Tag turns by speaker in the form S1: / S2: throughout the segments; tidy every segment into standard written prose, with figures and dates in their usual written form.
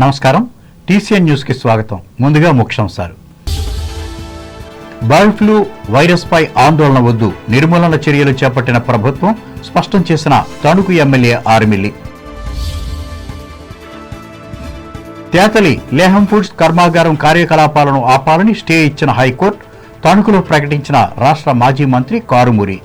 S1: నమస్కారం. TCN news కి స్వాగతం. ముందుగా ముఖ్యాంశాలు. బర్డ్ ఫ్లూ వైరస్ పై ఆందోళన వద్దు, నిర్మూలన చర్యలు చేపట్టిన ప్రభుత్వం స్పష్టం చేసిన తణుకు ఎమ్మెల్యే ఆర్మిల్లి. తేతలి లేహం ఫుడ్స్ కర్మాగారం కార్యకలాపాలను ఆపాలని స్టే ఇచ్చిన హైకోర్టు, తణుకులో ప్రకటించిన రాష్ట్ర మాజీ మంత్రి కారుమూరి.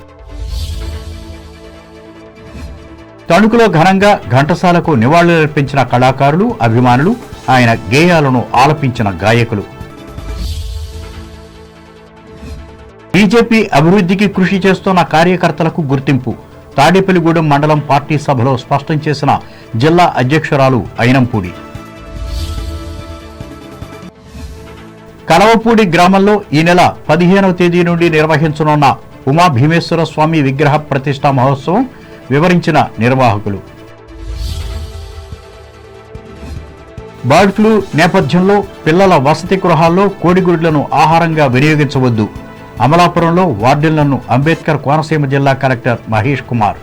S1: తణుకులో ఘనంగా ఘంటసాలకు నివాళులర్పించిన కళాకారులు, అభిమానులు, ఆయన గేయాలను ఆలపించిన గాయకులు. బీజేపీ అభివృద్ధికి కృషి చేస్తున్న కార్యకర్తలకు గుర్తింపు, తాడేపల్లిగూడెం మండలం పార్టీ సభలో స్పష్టం చేసిన జిల్లా అధ్యక్షురాలు అయినంపూడి. కలవపూడి గ్రామంలో ఈ నెల 15వ తేదీ నుండి నిర్వహించనున్న ఉమా భీమేశ్వర స్వామి విగ్రహ ప్రతిష్ఠా మహోత్సవం వివరించిన నిర్వాహకులు. బర్డ్ ఫ్లూ నేపథ్యంలో పిల్లల వసతి గృహాల్లో కోడిగుడ్లను ఆహారంగా వినియోగించవద్దు, అమలాపురంలో వార్డెన్లను అంబేద్కర్ కోనసీమ జిల్లా కలెక్టర్ మహేష్ కుమార్.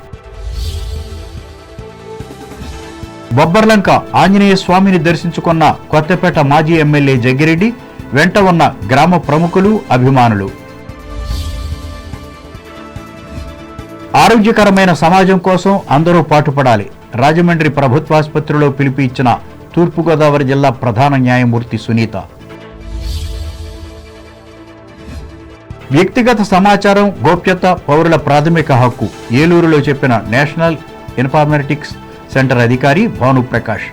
S1: బొబ్బర్లంక ఆంజనేయ స్వామిని దర్శించుకున్న కొత్తపేట మాజీ ఎమ్మెల్యే జగ్గిరెడ్డి, వెంట ఉన్న గ్రామ ప్రముఖులు, అభిమానులు. ఆరోగ్యకరమైన సమాజం కోసం అందరూ పాటుపడాలి, రాజమండ్రి ప్రభుత్వాసుపత్రిలో పిలుపు ఇచ్చిన తూర్పుగోదావరి జిల్లా ప్రధాన న్యాయమూర్తి సునీత. వ్యక్తిగత సమాచారం గోప్యత పౌరుల ప్రాథమిక హక్కు, ఏలూరులో చెప్పిన నేషనల్ ఇన్ఫర్మేటిక్స్ సెంటర్ అధికారి భానుప్రకాష్.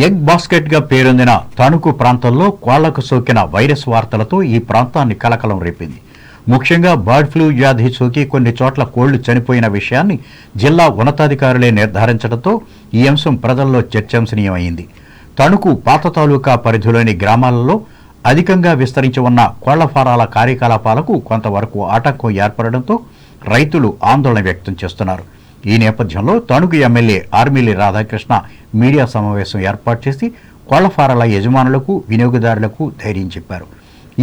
S1: ఎగ్ బాస్కెట్ గా పేరొందిన తణుకు ప్రాంతంలో కోళ్లకు సోకిన వైరస్ వార్తలతో ఈ ప్రాంతాన్ని కలకలం రేపింది. ముఖ్యంగా బర్డ్ ఫ్లూ వ్యాధి సోకి కొన్ని చోట్ల కోళ్లు చనిపోయిన విషయాన్ని జిల్లా ఉన్నతాధికారులే నిర్ధారించడంతో ఈ అంశం ప్రజల్లో చర్చాంశనీయమైంది. తణుకు పాత తాలూకా పరిధిలోని గ్రామాలలో అధికంగా విస్తరించి ఉన్న కోళ్ల ఫారాల కార్యకలాపాలకు కొంతవరకు ఆటంకం ఏర్పడడంతో రైతులు ఆందోళన వ్యక్తం చేస్తున్నారు. ఈ నేపథ్యంలో తణుకు ఎమ్మెల్యే ఆర్మిల్లి రాధాకృష్ణ మీడియా సమావేశం ఏర్పాటు చేసి కోళ్ల ఫారాల యజమానులకు, వినియోగదారులకు ధైర్యం చెప్పారు.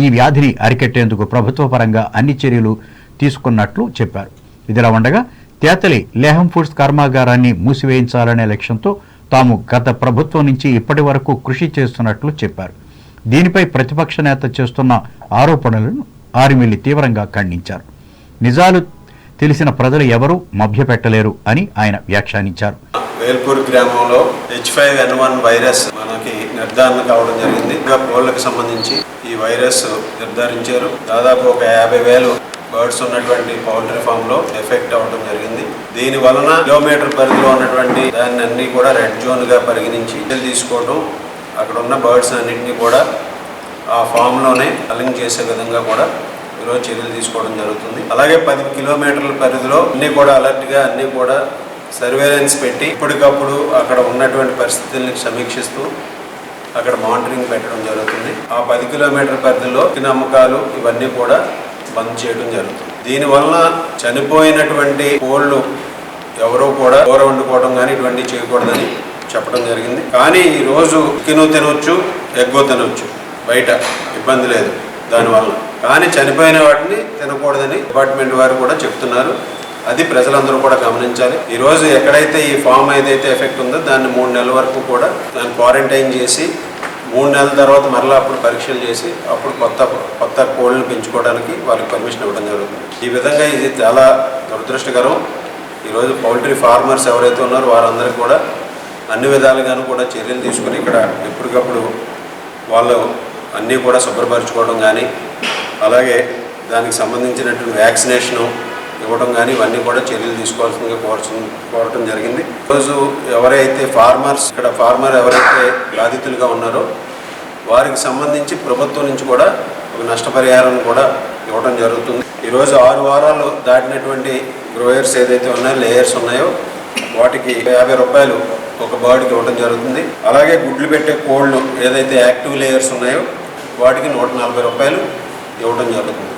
S1: ఈ వ్యాధిని అరికట్టేందుకు ప్రభుత్వ పరంగా అన్ని చర్యలు తీసుకున్నట్లు చెప్పారు. ఇదిలా ఉండగా తేతలి లేహం ఫుడ్స్ కర్మాగారాన్ని మూసివేయించాలనే లక్ష్యంతో తాము గత ప్రభుత్వం నుంచి ఇప్పటి వరకు కృషి చేస్తున్నట్లు చెప్పారు. దీనిపై ప్రతిపక్ష నేత చేస్తున్న ఆరోపణలను ఆర్మిల్లి తీవ్రంగా ఖండించారు. నిజాలు తెలిసిన ప్రజలు ఎవరూ మభ్యపెట్టలేరు అని ఆయన వ్యాఖ్యానించారు.
S2: వేల్పూర్ గ్రామంలో H5N1 వైరస్ మనకి నిర్ధారణ కావడం జరిగింది. ఇంకా కోళ్లకు సంబంధించి ఈ వైరస్ నిర్ధారించారు. దాదాపు ఒక 50,000 బర్డ్స్ ఉన్నటువంటి పౌల్ట్రీ ఫామ్ లో ఎఫెక్ట్ అవ్వడం జరిగింది. దీని వలన కిలోమీటర్ పరిధిలో ఉన్నటువంటి దాన్ని అన్ని కూడా రెడ్ జోన్ గా పరిగణించి తీసుకోవడం, అక్కడ ఉన్న బర్డ్స్ అన్నింటినీ కూడా ఆ ఫామ్ లోనే అలింగ్ చేసే విధంగా కూడా ఈరోజు చర్యలు తీసుకోవడం జరుగుతుంది. అలాగే 10 కిలోమీటర్ల పరిధిలో అన్ని కూడా అలర్ట్ గా అన్ని కూడా సర్వేలెన్స్ పెట్టి ఇప్పటికప్పుడు అక్కడ ఉన్నటువంటి పరిస్థితుల్ని సమీక్షిస్తూ అక్కడ మానిటరింగ్ పెట్టడం జరుగుతుంది. ఆ 10 కిలోమీటర్ల పరిధిలో అమ్మకాలు ఇవన్నీ కూడా బంద్ చేయడం జరుగుతుంది. దీనివల్ల చనిపోయినటువంటి కోళ్లు ఎవరో కూడా కూర వండుకోవడం కానీ ఇటువంటి చేయకూడదని చెప్పడం జరిగింది. కానీ ఈ రోజు చికెను తినొచ్చు, ఎగ్గు తినొచ్చు, బయట ఇబ్బంది లేదు దానివల్ల. కానీ చనిపోయిన వాటిని తినకూడదని డిపార్ట్మెంట్ వారు కూడా చెప్తున్నారు. అది ప్రజలందరూ కూడా గమనించాలి. ఈ రోజు ఎక్కడైతే ఈ ఫామ్ ఏదైతే ఎఫెక్ట్ ఉందో దాన్ని 3 నెలల వరకు కూడా దాన్ని క్వారంటైన్ చేసి 3 నెలల తర్వాత మరలా అప్పుడు పరీక్షలు చేసి అప్పుడు కొత్త కోళ్ళను పెంచుకోవడానికి వాళ్ళకి పర్మిషన్ ఇవ్వడం జరుగుతుంది. ఈ విధంగా ఇది చాలా దురదృష్టకరం. ఈరోజు పౌల్ట్రీ ఫార్మర్స్ ఎవరైతే ఉన్నారో వారందరికీ కూడా అన్ని విధాలుగాను కూడా చర్యలు తీసుకుని ఇక్కడ ఎప్పటికప్పుడు వాళ్ళు అన్నీ కూడా శుభ్రపరచుకోవడం కానీ, అలాగే దానికి సంబంధించినటువంటి వ్యాక్సినేషను ఇవ్వడం కానీ ఇవన్నీ కూడా చర్యలు తీసుకోవాల్సిందిగా కోరటం జరిగింది. ఈరోజు ఎవరైతే ఫార్మర్ ఎవరైతే బాధితులుగా ఉన్నారో వారికి సంబంధించి ప్రభుత్వం నుంచి కూడా ఒక నష్టపరిహారం కూడా ఇవ్వడం జరుగుతుంది. ఈరోజు 6 వారాలు దాటినటువంటి గ్రోయర్స్ ఏదైతే ఉన్నాయో, లేయర్స్ ఉన్నాయో వాటికి 50 రూపాయలు ఒక బర్డ్కి ఇవ్వడం జరుగుతుంది. అలాగే గుడ్లు పెట్టే కోళ్ళు ఏదైతే యాక్టివ్ లేయర్స్ ఉన్నాయో వాటికి 140 రూపాయలు ఇవ్వడం జరుగుతుంది.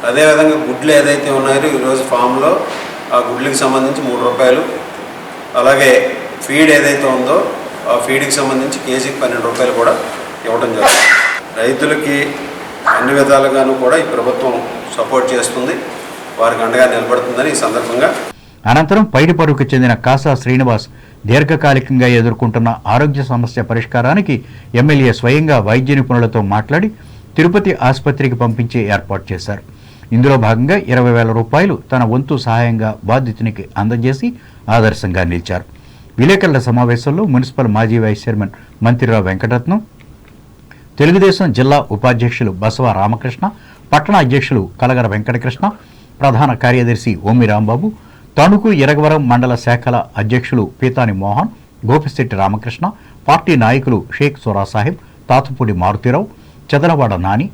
S2: అదేవిధంగా గుడ్లు ఏదైతే ఉన్నాయో ఈరోజు ఫామ్లో ఆ గుడ్లకి సంబంధించి 3 రూపాయలు, అలాగే ఫీడ్ ఏదైతే ఉందో ఆ ఫీడ్కి సంబంధించి కేజీకి 12 రూపాయలు కూడా ఇవ్వడం జరుగుతుంది. రైతులకి అన్ని విధాలుగాను కూడా ఈ ప్రభుత్వం సపోర్ట్ చేస్తుంది, వారికి అండగా నిలబడుతుందని ఈ సందర్భంగా
S1: అనంతరం పైడిపరుకు చెందిన కాసా శ్రీనివాస్ దీర్ఘకాలికంగా ఎదుర్కొంటున్న ఆరోగ్య సమస్య పరిష్కారానికి ఎమ్మెల్యే స్వయంగా వైద్య నిపుణులతో మాట్లాడి తిరుపతి ఆసుపత్రికి పంపించే ఏర్పాటు చేశారు. ఇందులో భాగంగా 20,000 రూపాయలు తన వంతు సహాయంగా బాధితునికి అందజేసి ఆదర్శంగా నిలిచారు. విలేకరుల సమావేశంలో మున్సిపల్ మాజీ వైస్ చైర్మన్ మంత్రిరావు వెంకటరత్నం, తెలుగుదేశం జిల్లా ఉపాధ్యక్షులు బసవ రామకృష్ణ, పట్టణ అధ్యక్షులు కలగర వెంకటకృష్ణ, ప్రధాన కార్యదర్శి ఓమి రాంబాబు, తణుకు ఇరగవరం మండల శాఖల అధ్యక్షులు పీతాని మోహన్, గోపిశెట్టి రామకృష్ణ, పార్టీ నాయకులు షేక్ సోరాసాహెబ్, తాతుపూడి మారుతీరావు, చదలవాడ నాని,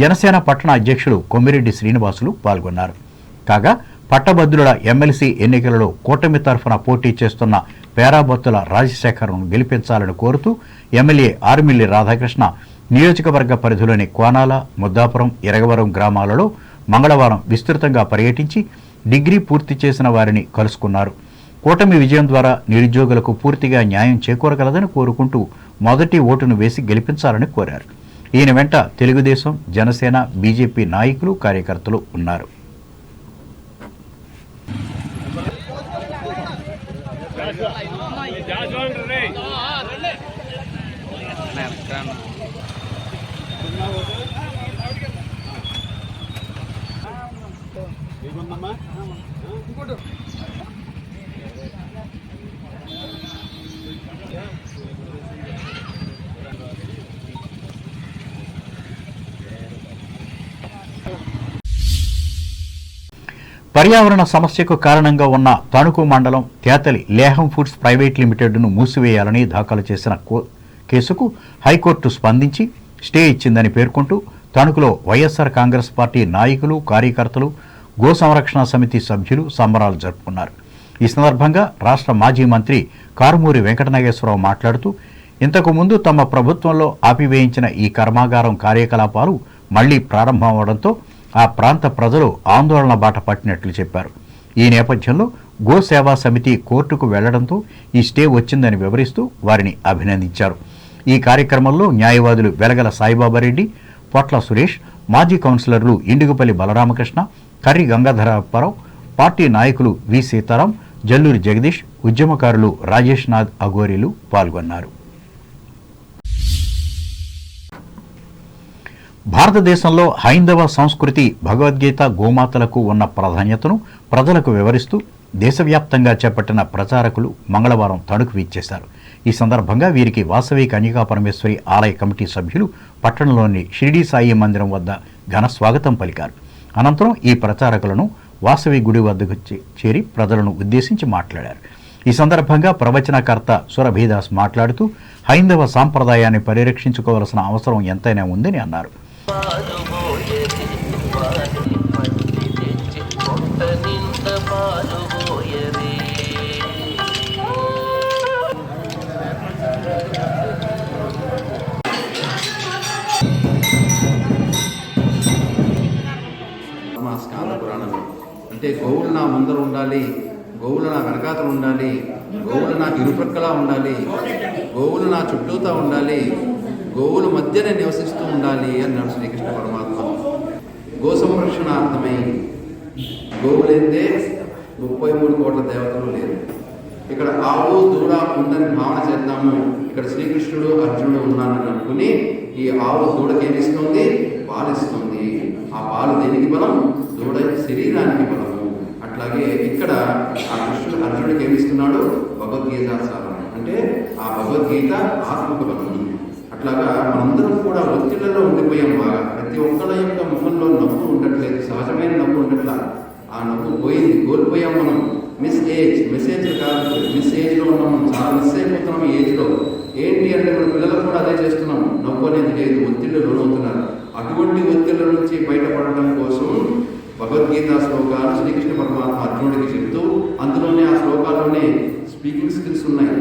S1: జనసేన పట్టణ అధ్యక్షులు కొమ్మిరెడ్డి శ్రీనివాసులు పాల్గొన్నారు. కాగా పట్టభద్రుల ఎమ్మెల్సీ ఎన్నికలలో కూటమి తరఫున పోటీ చేస్తున్న పేరాబత్తుల రాజశేఖర్ను గెలిపించాలని కోరుతూ ఎమ్మెల్యే ఆర్మిల్లి రాధాకృష్ణ నియోజకవర్గ పరిధిలోని కోనాల, ముద్దాపురం, ఇరగవరం గ్రామాలలో మంగళవారం విస్తృతంగా పర్యటించి డిగ్రీ పూర్తి చేసిన వారిని కలుసుకున్నారు. కూటమి విజయం ద్వారా నిరుద్యోగులకు పూర్తిగా న్యాయం చేకూరగలదని కోరుకుంటూ మొదటి ఓటును వేసి గెలిపించాలని కోరారు. ఈయన వెంట తెలుగుదేశం, జనసేన, బీజేపీ నాయకులు, కార్యకర్తలు ఉన్నారు. పర్యావరణ సమస్యకు కారణంగా ఉన్న తణుకు మండలం తేతలి లేహం ఫుడ్స్ ప్రైవేట్ లిమిటెడ్ను మూసివేయాలని దాఖలు చేసిన కేసుకు హైకోర్టు స్పందించి స్టే ఇచ్చిందని పేర్కొంటూ తణుకులో వైఎస్ఆర్ కాంగ్రెస్ పార్టీ నాయకులు, కార్యకర్తలు, గో సంరక్షణ సమితి సభ్యులు సంబరాలు జరుపుకున్నారు. ఈ సందర్భంగా రాష్ట్ర మాజీ మంత్రి కారుమూరి వెంకటనాగేశ్వరరావు మాట్లాడుతూ ఇంతకు ముందు తమ ప్రభుత్వంలో ఆపివేయించిన ఈ కర్మాగారం కార్యకలాపాలు మళ్లీ ప్రారంభమవడంతో ఆ ప్రాంత ప్రజలు ఆందోళన బాట పట్టినట్లు చెప్పారు. ఈ నేపథ్యంలో గో సేవా సమితి కోర్టుకు వెళ్లడంతో ఈ స్టే వచ్చిందని వివరిస్తూ వారిని అభినందించారు. ఈ కార్యక్రమంలో న్యాయవాదులు వెలగల సాయిబాబారెడ్డి, పొట్ల సురేష్, మాజీ కౌన్సిలర్లు ఇండుగుపల్లి బలరామకృష్ణ, కర్రి గంగాధరప్పారావు, పార్టీ నాయకులు వి సీతారాం, జల్లూరి జగదీష్, ఉద్యమకారులు రాజేష్ నాథ్ అఘోరీలు పాల్గొన్నారు. భారతదేశంలో హైందవ సంస్కృతి, భగవద్గీత, గోమాతలకు ఉన్న ప్రాధాన్యతను ప్రజలకు వివరిస్తూ దేశవ్యాప్తంగా చేపట్టిన ప్రచారకులు మంగళవారం తణుకు విచ్చేశారు. ఈ సందర్భంగా వీరికి వాసవి కన్యకా పరమేశ్వరి ఆలయ కమిటీ సభ్యులు పట్టణంలోని షిరిడీ సాయి మందిరం వద్ద ఘన స్వాగతం పలికారు. అనంతరం ఈ ప్రచారకులను వాసవి గుడి వద్దకు చేరి ప్రజలను ఉద్దేశించి మాట్లాడారు. ఈ సందర్భంగా ప్రవచనకర్త సురభీదాస్ మాట్లాడుతూ హైందవ సాంప్రదాయాన్ని పరిరక్షించుకోవాల్సిన అవసరం ఎంతైనా ఉందని అన్నారు.
S3: స్కాంద పురాణంలో అంటే గోవులు నా ముందర ఉండాలి, గోవులు నా వెనకాతలు ఉండాలి, గోవులు నాకు ఇరుప్రక్కలా ఉండాలి, గోవులు నా చుట్టూతా ఉండాలి, గోవుల మధ్యనే నివసిస్తూ ఉండాలి అన్నాడు శ్రీకృష్ణ పరమాత్మ. గో సంరక్షణార్థమై గోవులైతే 33 కోట్ల దేవతలు లేరు. ఇక్కడ ఆవు, దూడ ఉందని భావన చేద్దాము. ఇక్కడ శ్రీకృష్ణుడు, అర్జునుడు ఉన్నానని అనుకుని ఈ ఆవు దూడకి ఏమిస్తుంది? పాలిస్తుంది. ఆ పాలు దేనికి బలం? దూడ శరీరానికి బలము. అట్లాగే ఇక్కడ ఆ కృష్ణుడు అర్జునుడికి ఏమిస్తున్నాడు? భగవద్గీత సారం. అంటే ఆ భగవద్గీత ఆత్మకు బలం. అట్లాగా మనందరం కూడా ఒత్తిళ్లలో ఉండిపోయాం. బాగా ప్రతి ఒక్కళ్ళ యొక్క ముఖంలో నవ్వు ఉండట్లేదు, సహజమైన నవ్వు ఉండట్లా. ఆ నవ్వు పోయింది, కోల్పోయాం మనం. మెసేజ్ కాదు, మిస్ ఏజ్లో ఉన్నాం మనం. చాలా మిస్ అయిపోతున్నాం ఈ ఏజ్లో. ఏంటి అంటే ఇప్పుడు పిల్లలకు కూడా అదే చేస్తున్నాం. నవ్వు అనేది లేదు, ఒత్తిళ్ళు లోనవుతున్నారు. అటువంటి ఒత్తిళ్ల నుంచి బయటపడడం కోసం భగవద్గీత శ్లోకాలు శ్రీకృష్ణ పరమాత్మ అర్జునుడికి చెప్తూ, అందులోనే ఆ శ్లోకాల్లోనే స్పీకింగ్ స్కిల్స్ ఉన్నాయి.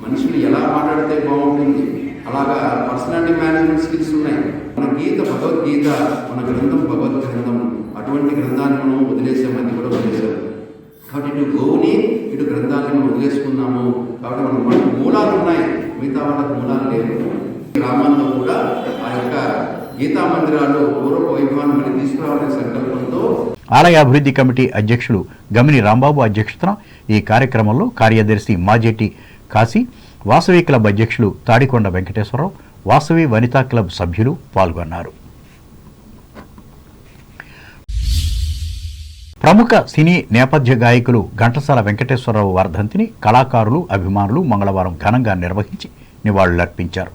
S3: మనుషులు ఎలా మాట్లాడితే బాగుంటుంది, అలాగా పర్సనాలిటీ మేనేజ్మెంట్ స్కిల్స్ ఉన్నాయి. మన గీత భగవద్గీత, మన గ్రంథం భగవద్ గ్రంథం. అటువంటి గ్రంథాన్ని మనం వదిలేసామని కూడా వదిలేసాము. కాబట్టి ఇటు గోవుని, ఇటు గ్రంథాన్ని మనం వదిలేసుకున్నాము. కాబట్టి మనకు మూలాలు ఉన్నాయి, మిగతా వాళ్ళకు మూలాలు లేవు. గ్రామాల్లో కూడా ఆ యొక్క గీతా మందిరాలు పూర్వక వైభవాన్ని మళ్ళీ తీసుకురావాలనే సంకల్పంతో
S1: ఆలయ అభివృద్ధి కమిటీ అధ్యక్షులు గమిని రాంబాబు అధ్యక్షతన ఈ కార్యక్రమంలో కార్యదర్శి మాజేటి కాశీ, వాసవి క్లబ్ అధ్యక్షులు తాడికొండ వెంకటేశ్వరరావు, వాసవి వనితా క్లబ్ సభ్యులు పాల్గొన్నారు. ప్రముఖ సినీ నేపథ్య గాయకులు ఘంటసాల వెంకటేశ్వరరావు వర్ధంతిని కళాకారులు, అభిమానులు మంగళవారం ఘనంగా నిర్వహించి నివాళులర్పించారు.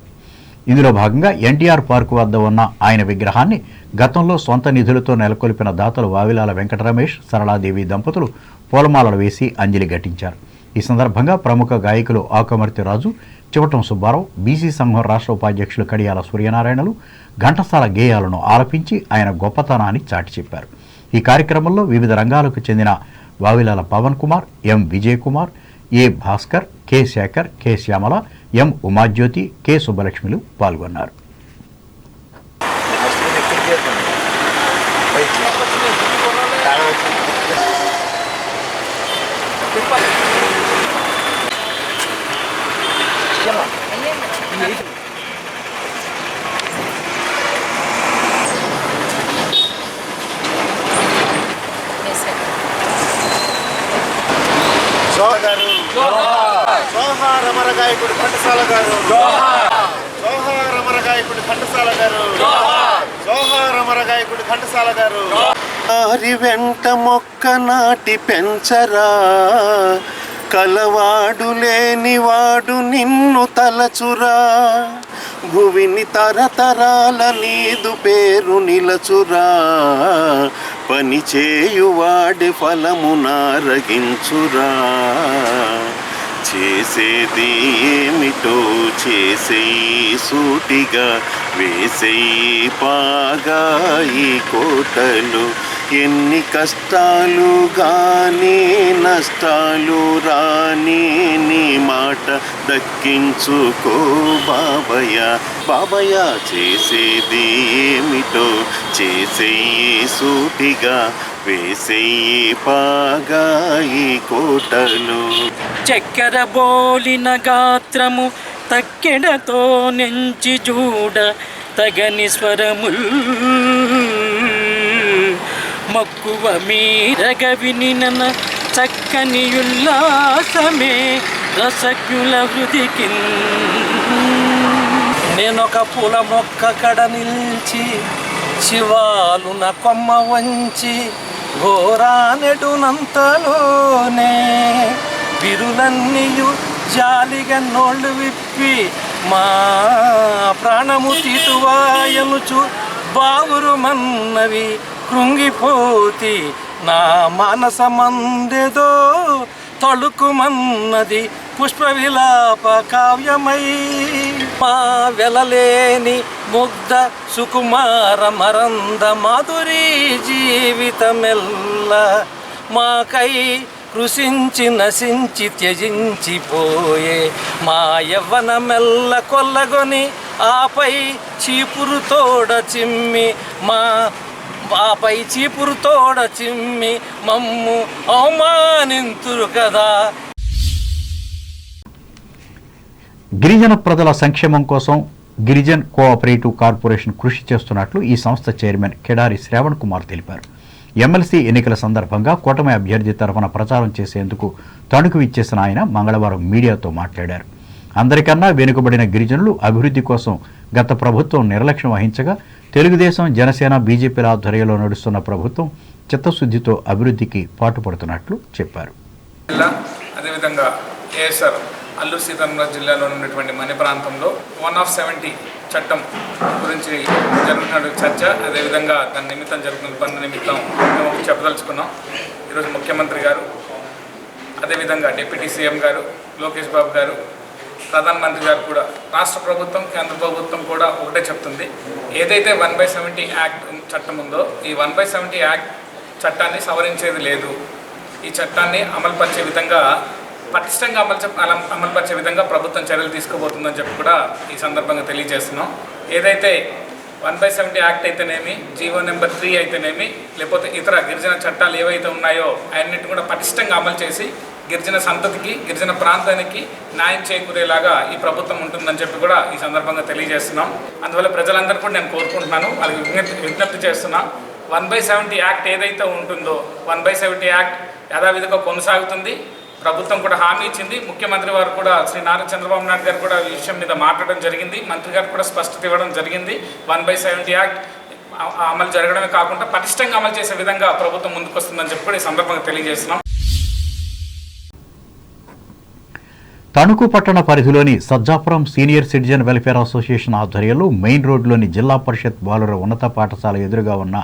S1: ఇందులో భాగంగా ఎన్టీఆర్ పార్కు వద్ద ఉన్న ఆయన విగ్రహాన్ని గతంలో సొంత నిధులతో నెలకొల్పిన దాతలు వావిలాల వెంకటరమేష్, సరళాదేవి దంపతులు పూలమాలలు వేసి అంజలి ఘటించారు. ఈ సందర్భంగా ప్రముఖ గాయకులు ఆకుమర్తి రాజు, చివటం సుబ్బారావు, బీసీ సంఘం రాష్ట్ర ఉపాధ్యక్షులు కడియాల సూర్యనారాయణలు ఘంటసాల గేయాలను ఆలపించి ఆయన గొప్పతనాన్ని చాటి చెప్పారు. ఈ కార్యక్రమంలో వివిధ రంగాలకు చెందిన వావిలాల పవన్ కుమార్, ఎం విజయ్ కుమార్, ఏ భాస్కర్, కె శేఖర్, కె శ్యామల, ఎం ఉమాజ్యోతి, కె సుబ్బలక్ష్మిలు పాల్గొన్నారు.
S4: జోహార్ అమర గాయకుడు ఘంటసాల గారు, జోహార్ అమర గాయకుడు ఘంటసాల గారు, జోహార్ అమర గాయకుడు ఘంటసాల గారు. ఆరి వెంట మొక్క నాటి పెంచరా, కలవాడు లేనివాడు నిన్ను తలచురా, భువిని తరతరాల నీదు పేరు నిలచురా, పని చేయువాడి ఫలము నారగించురా, చేసేది ఏమిటో చేసేయి సూటిగా, వేసేయి పాగా ఈ కోటలు, ఎన్ని కష్టాలు గానీ నష్టాలు రాని నీ మాట దక్కించుకో బాబయ్య, బాబయ్య చేసేది ఏమిటో చేసేయి సూటిగా, వేసేయి పాగా ఈ కోటలు.
S5: చక్కెర బోలిన గాత్రము తక్కెడతో నెంచి చూడ తగని స్వరముల్, మక్కువ మీరగ వినిన చక్కని ఉల్లాసమే రసజ్ఞుల హృదికి. నేనొక పూల మొక్క కడ నిల్చి శివాలున కొమ్మ వంచి, ఘోరానెడునంతలోనే బిరులన్నీయు జాలిగా నోళ్ళు విప్పి, మా ప్రాణము తీటువాయనుచు బావురుమన్నవి కృంగిపోతి, నా మానసమందెదో తళుకుమన్నది పుష్ప విలాప కావ్యమై, మా వెలలేని ముగ్ధ సుకుమార మరంద మాధురీ జీవితమెల్ల మాకై కృషించి నశించి త్యజించిపోయే, మా యవ్వనమెల్ల కొల్లగొని ఆపై చీపురుతోడ చిమ్మి, ఆపై చీపురుతోడ చిమ్మి మమ్ము అవమానింతురు కదా.
S1: గిరిజన ప్రజల సంక్షేమం కోసం గిరిజన్ కోఆపరేటివ్ కార్పొరేషన్ కృషి చేస్తున్నట్లు ఈ సంస్థ చైర్మన్ కెడారి శ్రావణ్ కుమార్ తెలిపారు. ఎమ్మెల్సీ ఎన్నికల సందర్భంగా కూటమి అభ్యర్థి తరఫున ప్రచారం చేసేందుకు తణుకు ఇచ్చేసిన ఆయన మంగళవారం మీడియాతో మాట్లాడారు. అందరికన్నా వెనుకబడిన గిరిజనులు అభివృద్ధి కోసం గత ప్రభుత్వం నిర్లక్ష్యం వహించగా తెలుగుదేశం, జనసేన, బీజేపీల ఆధ్వర్యంలో నడుస్తున్న ప్రభుత్వం చిత్తశుద్ధితో అభివృద్ధికి పాటుపడుతున్నట్లు చెప్పారు.
S6: అదేవిధంగా ఏఎస్ఆర్ అల్లూరు సీతారామరాజు జిల్లాలో ఉన్నటువంటి మణి ప్రాంతంలో 1/70 చట్టం గురించి జరుగుతున్న చర్చ, అదేవిధంగా దాని నిమిత్తం జరుగుతున్న పనుల నిమిత్తం మేము చెప్పదలుచుకున్నాం. ఈరోజు ముఖ్యమంత్రి గారు, అదేవిధంగా డిప్యూటీ సీఎం గారు లోకేష్ బాబు గారు, ప్రధానమంత్రి గారు కూడా, రాష్ట్ర ప్రభుత్వం, కేంద్ర ప్రభుత్వం కూడా ఒకటే చెప్తుంది, ఏదైతే 1/70 యాక్ట్ చట్టం ఉందో ఈ 1/70 యాక్ట్ చట్టాన్ని సవరించేది లేదు. ఈ చట్టాన్ని అమలుపరిచే విధంగా, పటిష్టంగా అమలుపరిచే విధంగా ప్రభుత్వం చర్యలు తీసుకోబోతుందని చెప్పి కూడా ఈ సందర్భంగా తెలియజేస్తున్నాం. ఏదైతే 1/70 యాక్ట్ అయితేనేమి, జీవో నెంబర్ 3 అయితేనేమి, లేకపోతే ఇతర గిరిజన చట్టాలు ఏవైతే ఉన్నాయో అన్నింటినీ కూడా పటిష్టంగా అమలు చేసి గిరిజన సంతతికి, గిరిజన ప్రాంతానికి న్యాయం చేకూరేలాగా ఈ ప్రభుత్వం ఉంటుందని చెప్పి కూడా ఈ సందర్భంగా తెలియజేస్తున్నాం. అందువల్ల ప్రజలందరూ కూడా నేను కోరుకుంటున్నాను, వాళ్ళకి విజ్ఞప్తి చేస్తున్నా, 1/70 యాక్ట్ ఏదైతే ఉంటుందో 1/70 యాక్ట్ యథావిధిగా కొనసాగుతుంది. ప్రభుత్వం కూడా హామీ ఇచ్చింది. ముఖ్యమంత్రి వారు కూడా శ్రీ నారా చంద్రబాబు నాయుడు గారు కూడా ఈ విషయం మీద మాట్లాడడం జరిగింది. మంత్రి గారు కూడా స్పష్టత ఇవ్వడం జరిగింది. 1/70 యాక్ట్ అమలు జరగడమే కాకుండా పటిష్టంగా అమలు చేసే విధంగా ప్రభుత్వం ముందుకొస్తుందని చెప్పి కూడా ఈ సందర్భంగా తెలియజేస్తున్నాం.
S1: తణుకు పట్టణ పరిధిలోని Sajjapuram senior citizen welfare association ఆధ్వర్యంలో మెయిన్ రోడ్లోని జిల్లా పరిషత్ బాలుర ఉన్నత పాఠశాల ఎదురుగా ఉన్న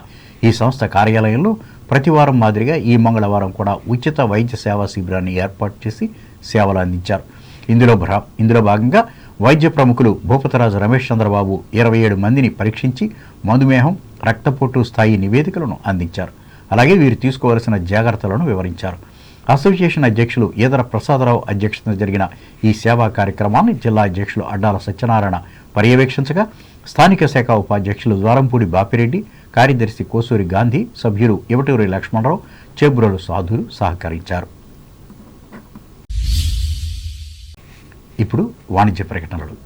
S1: ఈ సంస్థ కార్యాలయంలో ప్రతివారం మాదిరిగా ఈ మంగళవారం కూడా ఉచిత వైద్య సేవా శిబిరాన్ని ఏర్పాటు చేసి సేవలు అందించారు. ఇందులో భాగంగా వైద్య ప్రముఖులు భూపతరాజు రమేష్ చంద్రబాబు 27 మందిని పరీక్షించి మధుమేహం, రక్తపోటు స్థాయి నివేదికలను అందించారు. అలాగే వీరు తీసుకోవాల్సిన జాగ్రత్తలను వివరించారు. అసోసియేషన్ అధ్యక్షులు ఈదర ప్రసాదరావు అధ్యక్షతన జరిగిన ఈ సేవా కార్యక్రమాన్ని జిల్లా అధ్యక్షులు అడ్డాల సత్యనారాయణ పర్యవేక్షించగా స్థానిక శాఖ ఉపాధ్యక్షులు ద్వారంపూడి బాపిరెడ్డి, కార్యదర్శి కోసూరి గాంధీ, సభ్యులు ఇవటూరి లక్ష్మణరావు, చేబ్రోలు సాధులు సహకరించారు. ఇప్పుడు వాణిజ్య ప్రకటనలు.